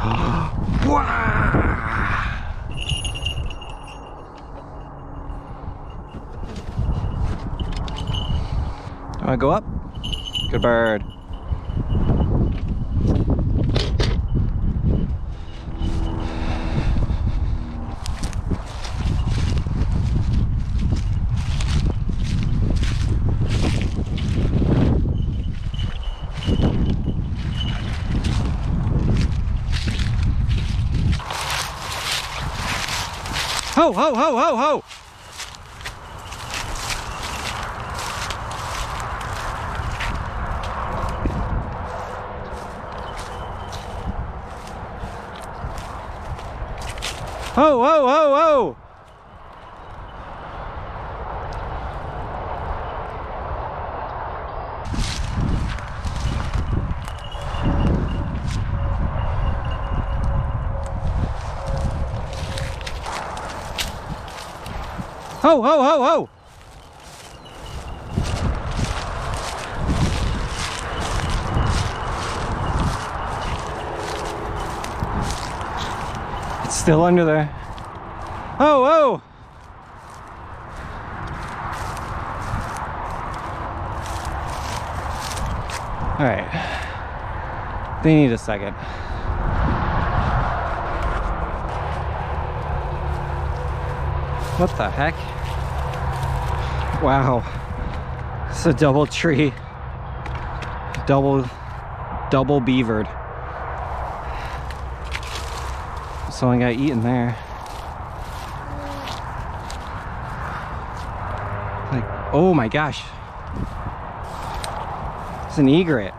Want to go up? Good bird. Ho, ho, ho, ho, ho! Ho, ho, ho, ho! Ho, ho, ho, ho! It's still under there. Oh, oh! All right. They need a second. What the heck? Wow. It's a double tree. Double beavered. Someone got eaten there. Like, oh my gosh. It's an egret.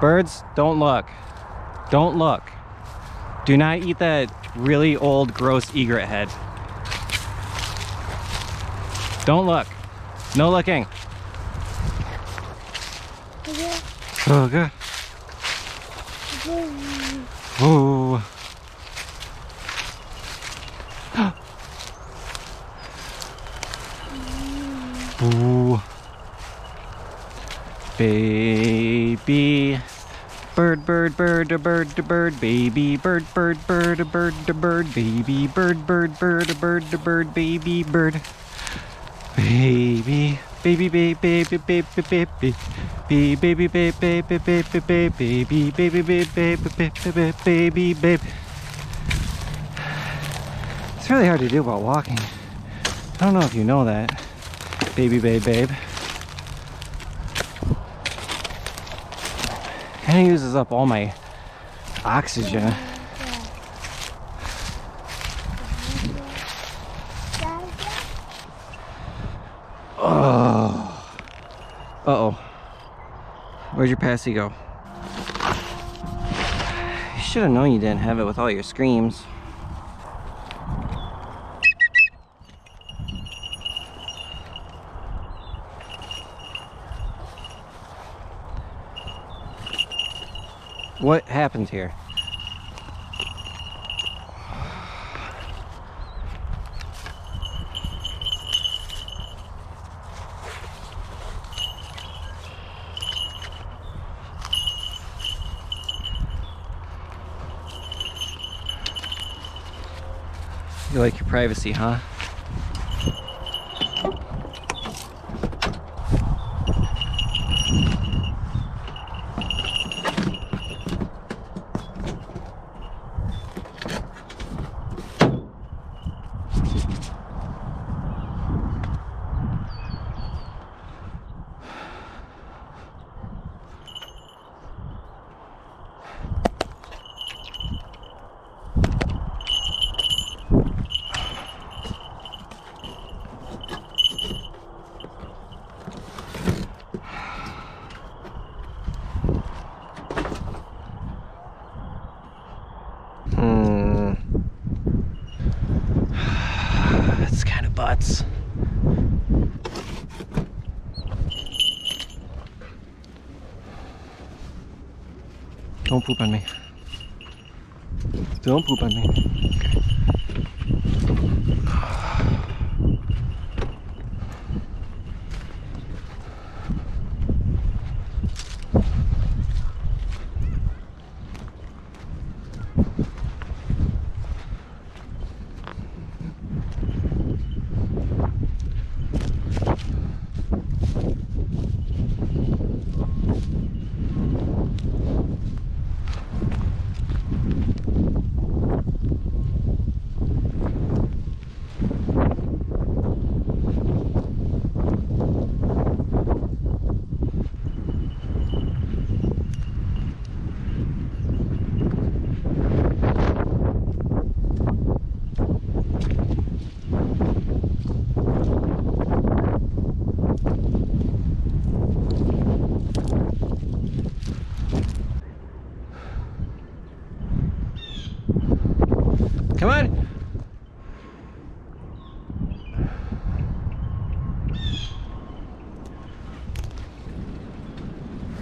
Birds, don't look. Don't look. Do not eat that really old, gross egret head. Don't look. No looking. Oh, good. Oh. Ooh. Baby bird, bird, bird, a bird, a bird, baby bird, bird, bird, a bird, a bird, baby bird, bird, bird, a bird, a bird, baby bird, baby, baby, baby, baby, baby, baby, baby, baby, baby, baby, baby, baby, baby, baby, baby. It's really hard to do while walking. I don't know if you know that. Baby, babe, babe. Kind of uses up all my oxygen. Oh. Uh-oh. Where'd your passy go? You should have known you didn't have it with all your screams. What happened here? You like your privacy, huh? It's kind of butts. Don't poop on me. Don't poop on me.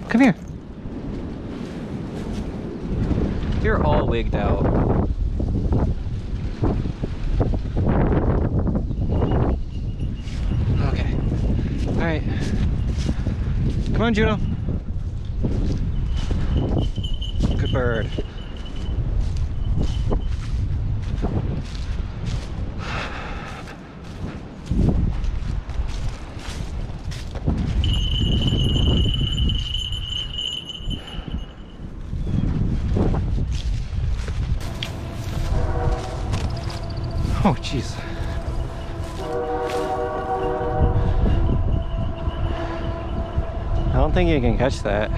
Come here. You're all wigged out. Okay. All right. Come on, Juno. Good bird. Oh, jeez. I don't think you can catch that.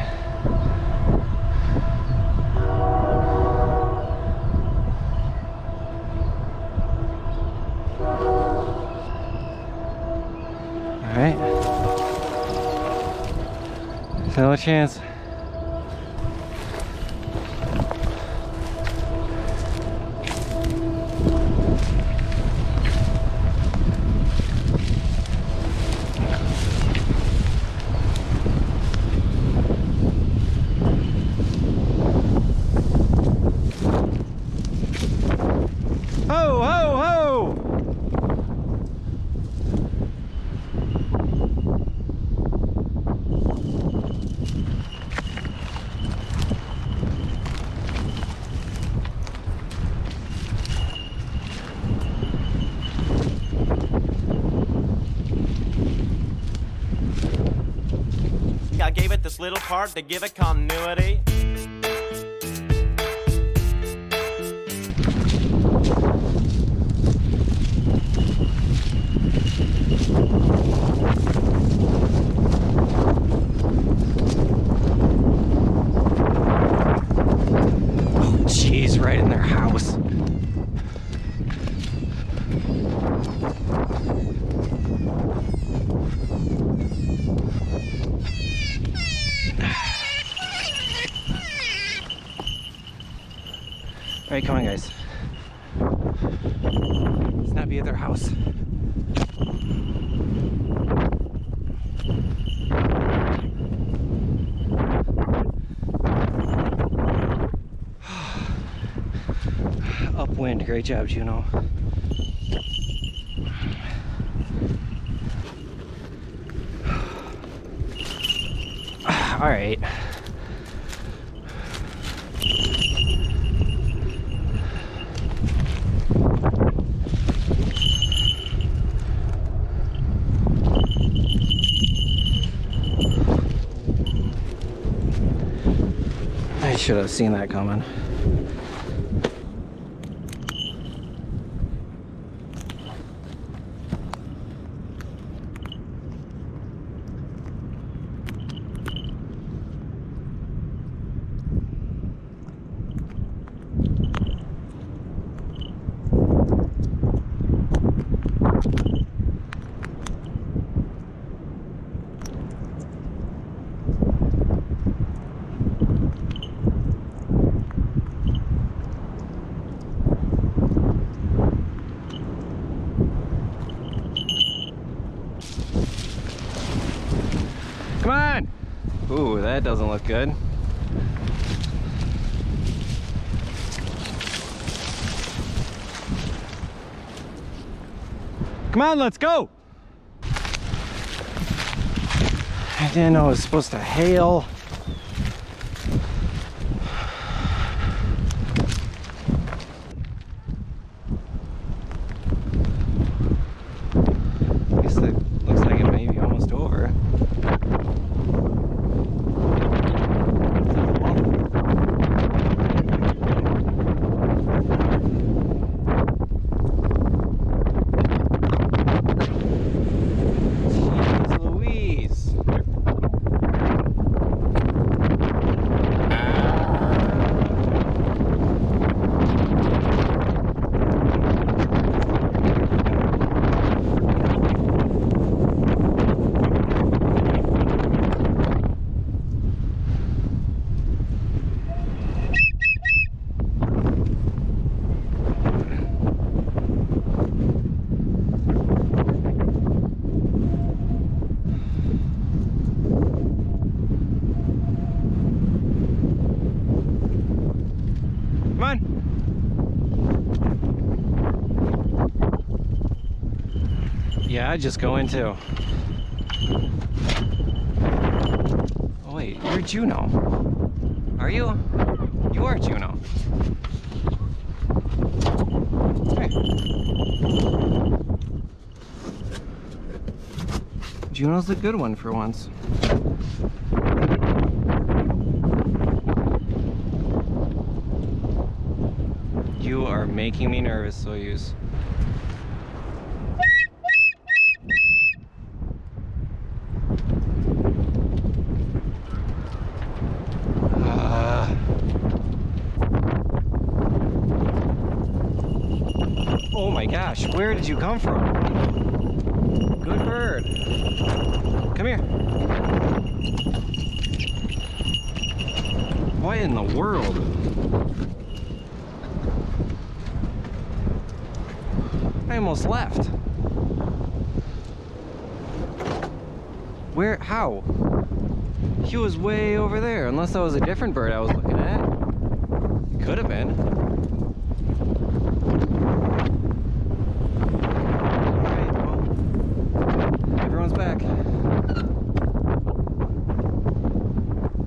All right. No chance. Ho, ho, ho! I gave it this little part to give it continuity. Oh, jeez, right in their house. All right, come on, guys. Let's not be at their house. Upwind, great job, Juno. All right. I should have seen that coming. Come on! Ooh, that doesn't look good. Come on, let's go! I didn't know it was supposed to hail. I guess it looks like it may be almost over. Jeez Louise. Yeah, just go in too. Oh wait, you're Juno. Are you? You are Juno. Hey. Juno's the good one for once. You are making me nervous, Soyuz. Oh my gosh, where did you come from? Good bird. Come here. What in the world? I almost left. Where? How? He was way over there, unless that was a different bird I was looking at. It could have been.